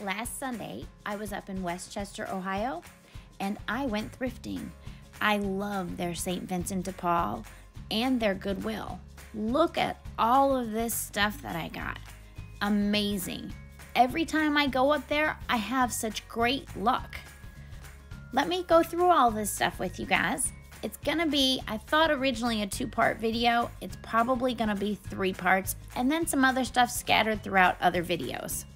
Last Sunday, I was up in Westchester, Ohio, and I went thrifting. I love their St. Vincent de Paul and their Goodwill. Look at all of this stuff that I got. Amazing. Every time I go up there, I have such great luck. Let me go through all this stuff with you guys. It's gonna be, I thought originally a 2-part video. It's probably gonna be 3 parts, and then some other stuff scattered throughout other videos.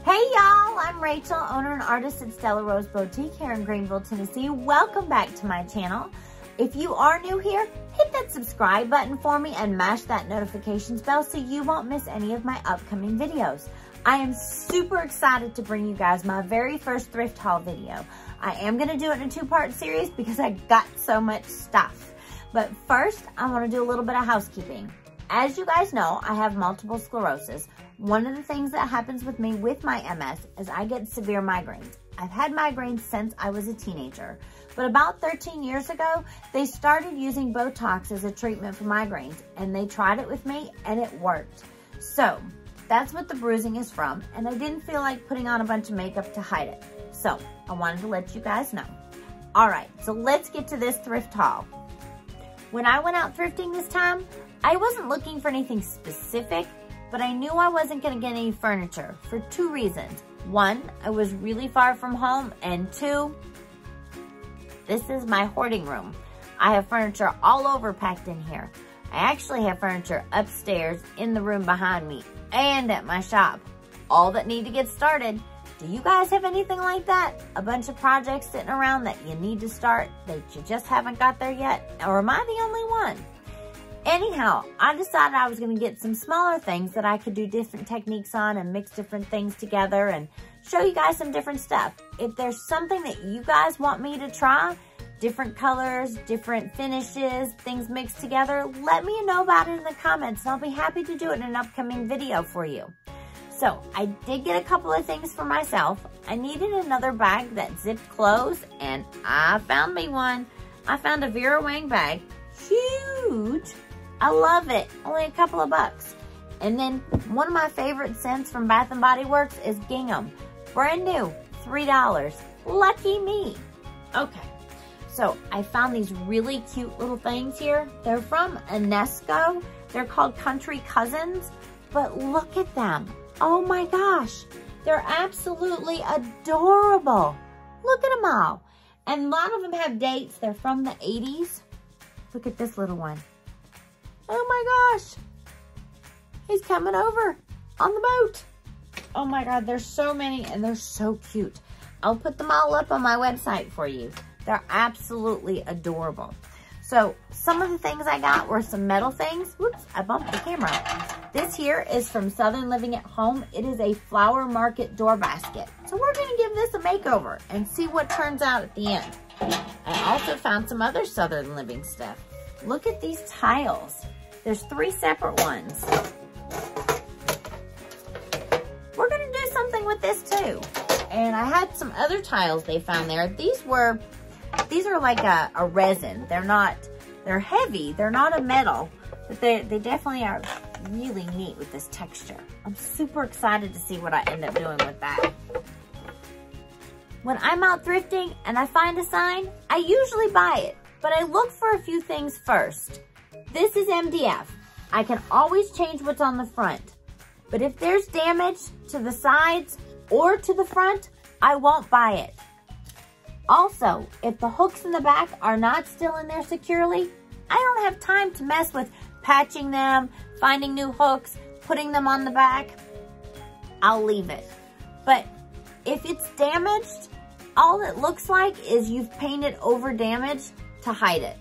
Hey y'all, I'm Rachel, owner and artist at Stella Rose Boutique here in Greeneville, Tennessee. Welcome back to my channel. If you are new here, hit that subscribe button for me and mash that notifications bell so you won't miss any of my upcoming videos. I am super excited to bring you guys my very first thrift haul video. I am going to do it in a 2-part series because I got so much stuff. But first, I want to do a little bit of housekeeping. As you guys know, I have multiple sclerosis. One of the things that happens with me with my MS is I get severe migraines. I've had migraines since I was a teenager. But about 13 years ago, they started using Botox as a treatment for migraines, and they tried it with me and it worked. So that's what the bruising is from, and I didn't feel like putting on a bunch of makeup to hide it. So I wanted to let you guys know. All right, so let's get to this thrift haul. When I went out thrifting this time, I wasn't looking for anything specific, but I knew I wasn't gonna get any furniture for 2 reasons. 1, I was really far from home, and 2, this is my hoarding room. I have furniture all over packed in here. I actually have furniture upstairs in the room behind me and at my shop, all that need to get started. Do you guys have anything like that? A bunch of projects sitting around that you need to start that you just haven't got there yet? Or am I the only one? Anyhow, I decided I was going to get some smaller things that I could do different techniques on and mix different things together and show you guys some different stuff. If there's something that you guys want me to try, different colors, different finishes, things mixed together, let me know about it in the comments and I'll be happy to do it in an upcoming video for you. So I did get a couple of things for myself. I needed another bag that zipped closed and I found me one. I found a Vera Wang bag, huge. I love it, only a couple of bucks. And then one of my favorite scents from Bath & Body Works is gingham. Brand new, $3. Lucky me. Okay, so I found these really cute little things here. They're from ENSCO. They're called Country Cousins, but look at them. Oh my gosh, they're absolutely adorable. Look at them all. And a lot of them have dates. They're from the 80s. Look at this little one. Oh my gosh, he's coming over on the boat. Oh my God, there's so many and they're so cute. I'll put them all up on my website for you. They're absolutely adorable. So some of the things I got were some metal things. Whoops, I bumped the camera. This here is from Southern Living at Home. It is a flower market door basket. So we're gonna give this a makeover and see what turns out at the end. I also found some other Southern Living stuff. Look at these tiles. There's 3 separate ones. We're gonna do something with this too. And I had some other tiles they found there. These are like a resin. They're heavy. They're not a metal, but they definitely are really neat with this texture. I'm super excited to see what I end up doing with that. When I'm out thrifting and I find a sign, I usually buy it, but I look for a few things first. This is MDF. I can always change what's on the front, but if there's damage to the sides or to the front, I won't buy it. Also, if the hooks in the back are not still in there securely, I don't have time to mess with patching them, finding new hooks, putting them on the back. I'll leave it. But if it's damaged, all it looks like is you've painted over damage to hide it.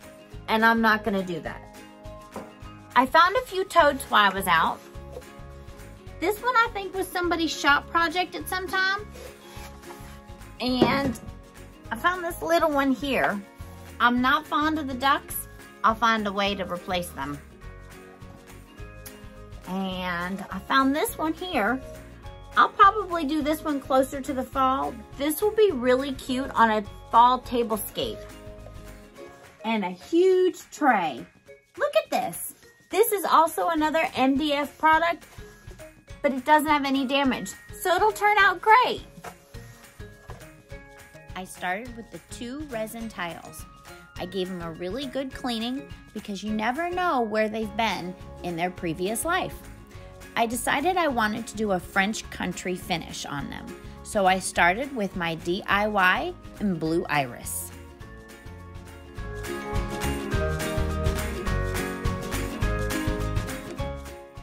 And I'm not gonna do that. I found a few totes while I was out. This one I think was somebody's shop project at some time. And I found this little one here. I'm not fond of the ducks. I'll find a way to replace them. And I found this one here. I'll probably do this one closer to the fall. This will be really cute on a fall tablescape. And a huge tray. Look at this. This is also another MDF product, but it doesn't have any damage, so it'll turn out great. I started with the 2 resin tiles. I gave them a really good cleaning because you never know where they've been in their previous life. I decided I wanted to do a French country finish on them, so I started with my DIY in Blue Iris.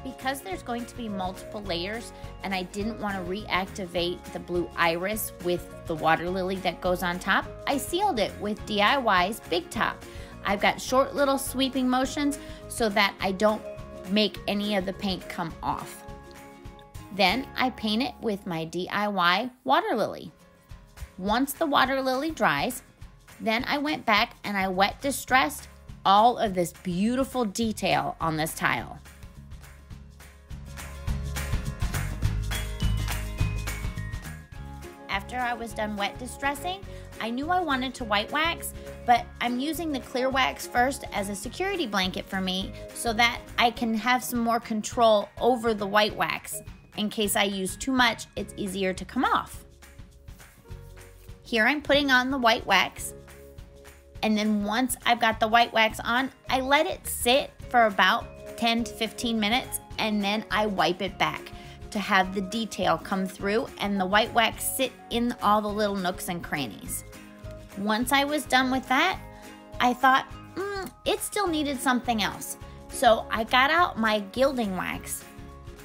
Because there's going to be multiple layers and I didn't want to reactivate the Blue Iris with the water lily that goes on top, I sealed it with DIY's Big Top. I've got short little sweeping motions so that I don't make any of the paint come off. Then I paint it with my DIY water lily. Once the water lily dries, then I went back and I wet distressed all of this beautiful detail on this tile. After I was done wet distressing, I knew I wanted to white wax, but I'm using the clear wax first as a security blanket for me so that I can have some more control over the white wax. In case I use too much, it's easier to come off. Here I'm putting on the white wax, and then once I've got the white wax on, I let it sit for about 10 to 15 minutes, and then I wipe it back to have the detail come through and the white wax sit in all the little nooks and crannies. Once I was done with that, I thought, it still needed something else. So I got out my gilding wax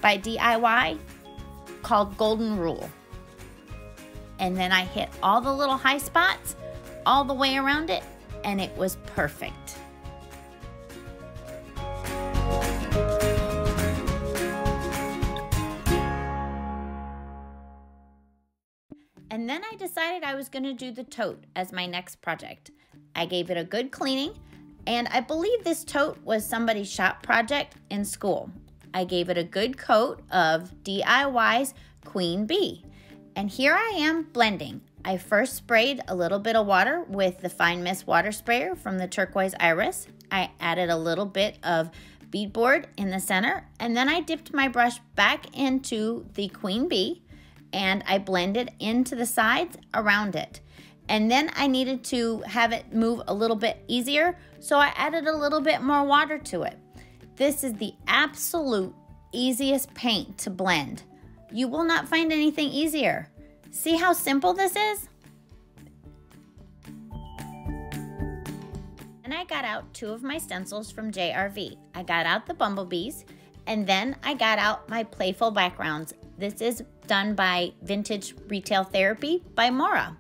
by DIY called Golden Rule. And then I hit all the little high spots all the way around it, and it was perfect. And then I decided I was going to do the tote as my next project. I gave it a good cleaning, and I believe this tote was somebody's shop project in school. I gave it a good coat of DIY's Queen Bee. And here I am blending. I first sprayed a little bit of water with the Fine Mist water sprayer from the Turquoise Iris. I added a little bit of beadboard in the center, and then I dipped my brush back into the Queen Bee, and I blended into the sides around it. And then I needed to have it move a little bit easier, so I added a little bit more water to it. This is the absolute easiest paint to blend. You will not find anything easier. See how simple this is? And I got out 2 of my stencils from JRV. I got out the bumblebees, and then I got out my playful backgrounds. This is done by Vintage Retail Therapy by Maura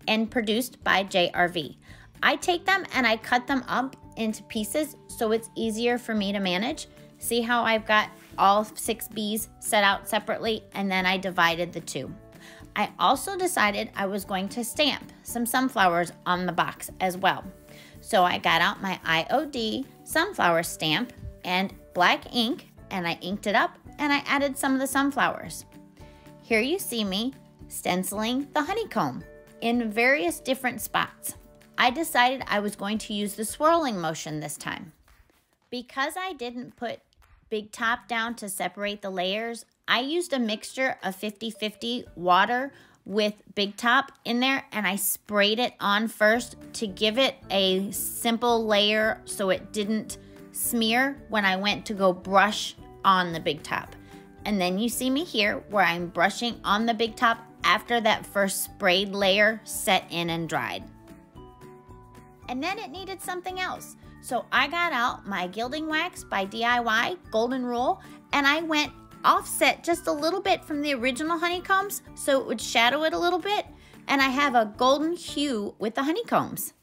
and produced by JRV. I take them and I cut them up into pieces so it's easier for me to manage. See how I've got all 6 bees set out separately, and then I divided the 2. I also decided I was going to stamp some sunflowers on the box as well. So I got out my IOD sunflower stamp and black ink, and I inked it up and I added some of the sunflowers. Here you see me stenciling the honeycomb in various different spots. I decided I was going to use the swirling motion this time. Because I didn't put Big Top down to separate the layers, I used a mixture of 50-50 water with Big Top in there, and I sprayed it on first to give it a simple layer so it didn't smear when I went to go brush on the Big Top. And then you see me here where I'm brushing on the Big Top after that first sprayed layer set in and dried. And then it needed something else. So I got out my gilding wax by DIY, Golden Rule, and I went offset just a little bit from the original honeycombs so it would shadow it a little bit, and I have a golden hue with the honeycombs.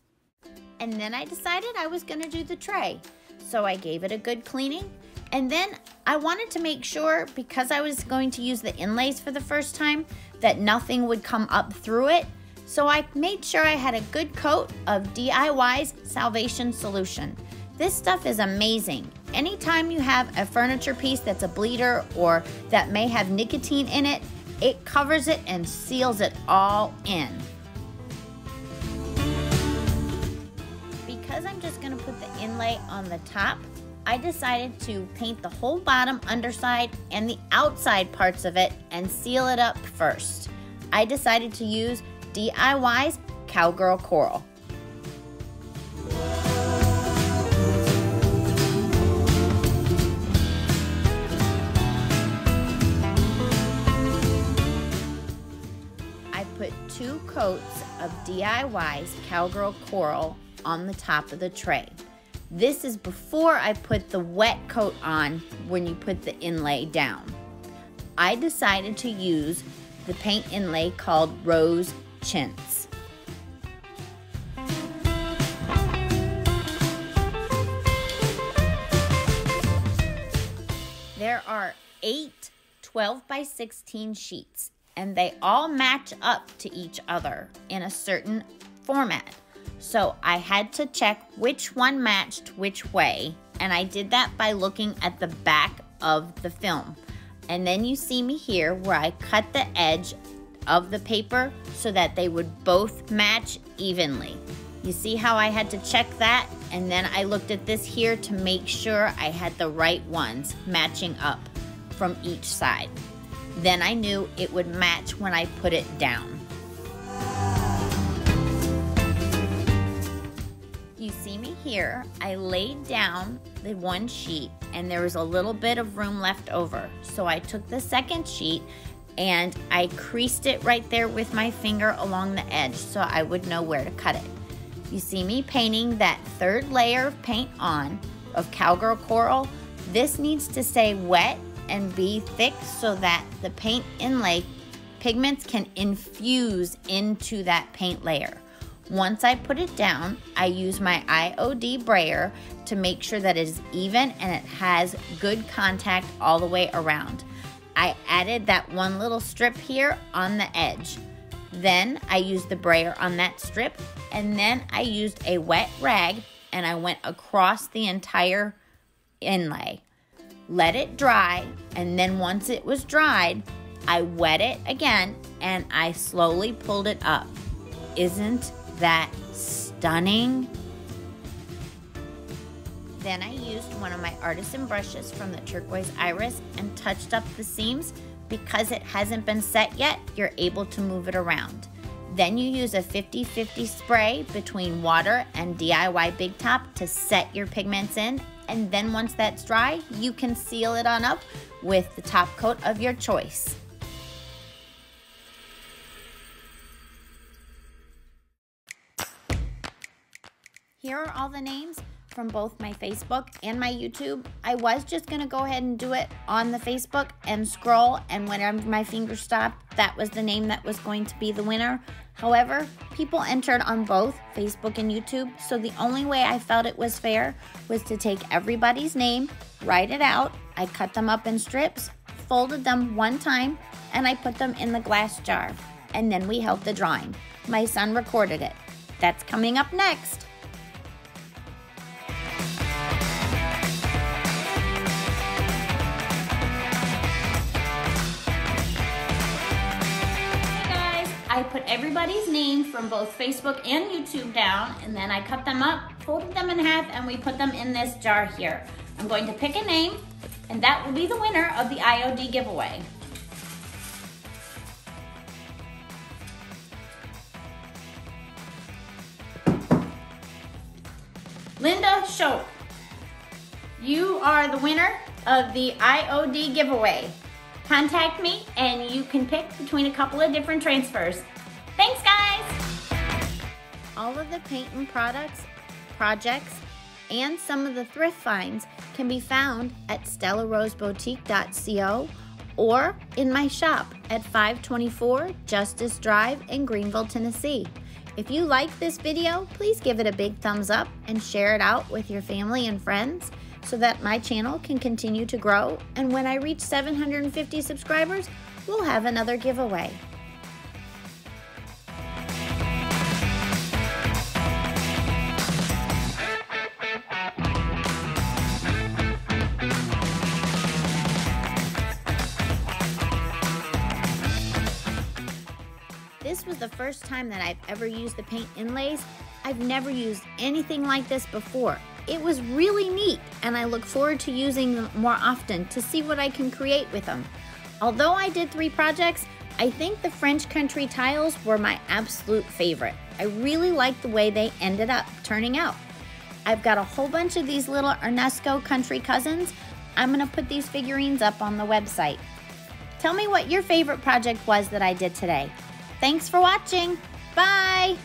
And then I decided I was going to do the tray. So I gave it a good cleaning, and then I wanted to make sure, because I was going to use the inlays for the first time, that nothing would come up through it. So I made sure I had a good coat of DIY's Salvation Solution. This stuff is amazing. Anytime you have a furniture piece that's a bleeder or that may have nicotine in it, it covers it and seals it all in. Because I'm just gonna put the inlay on the top, I decided to paint the whole bottom underside and the outside parts of it and seal it up first. I decided to use DIY's Cowgirl Coral. I put 2 coats of DIY's Cowgirl Coral on the top of the tray. This is before I put the wet coat on when you put the inlay down. I decided to use the paint inlay called Rose Chintz. There are 8 12 by 16 sheets, and they all match up to each other in a certain format. So I had to check which one matched which way, and I did that by looking at the back of the film. And then you see me here where I cut the edge of the paper so that they would both match evenly. You see how I had to check that? And then I looked at this here to make sure I had the right ones matching up from each side. Then I knew it would match when I put it down. You see me here, I laid down the one sheet and there was a little bit of room left over. So I took the second sheet and I creased it right there with my finger along the edge so I would know where to cut it. You see me painting that 3rd layer of paint on of Cowgirl Coral. This needs to stay wet and be thick so that the paint inlay pigments can infuse into that paint layer. Once I put it down, I use my IOD brayer to make sure that it is even and it has good contact all the way around. I added that one little strip here on the edge. Then I used the brayer on that strip, and then I used a wet rag and I went across the entire inlay. Let it dry, and then once it was dried, I wet it again and I slowly pulled it up. Isn't that stunning? Then I used one of my artisan brushes from the Turquoise Iris and touched up the seams. Because it hasn't been set yet, you're able to move it around. Then you use a 50-50 spray between water and DIY Big Top to set your pigments in, and then once that's dry, you can seal it on up with the top coat of your choice. Here are all the names from both my Facebook and my YouTube. I was just gonna go ahead and do it on the Facebook and scroll, and whenever my finger stopped, that was the name that was going to be the winner. However, people entered on both Facebook and YouTube, so the only way I felt it was fair was to take everybody's name, write it out, I cut them up in strips, folded them one time, and I put them in the glass jar. And then we held the drawing. My son recorded it. That's coming up next. I put everybody's name from both Facebook and YouTube down, and then I cut them up, folded them in half, and we put them in this jar here. I'm going to pick a name, and that will be the winner of the IOD giveaway. Linda Shope, you are the winner of the IOD giveaway. Contact me and you can pick between a couple of different transfers. Thanks, guys! All of the paint and projects, and some of the thrift finds can be found at stellaroseboutique.co or in my shop at 524 Justice Drive in Greeneville, Tennessee. If you like this video, please give it a big thumbs up and share it out with your family and friends, so that my channel can continue to grow, and when I reach 750 subscribers, we'll have another giveaway. This was the first time that I've ever used the paint inlays. I've never used anything like this before, It was really neat, and I look forward to using them more often to see what I can create with them. Although I did 3 projects, I think the French country tiles were my absolute favorite. I really like the way they ended up turning out. I've got a whole bunch of these little ENSCO country cousins. I'm gonna put these figurines up on the website. Tell me what your favorite project was that I did today. Thanks for watching. Bye.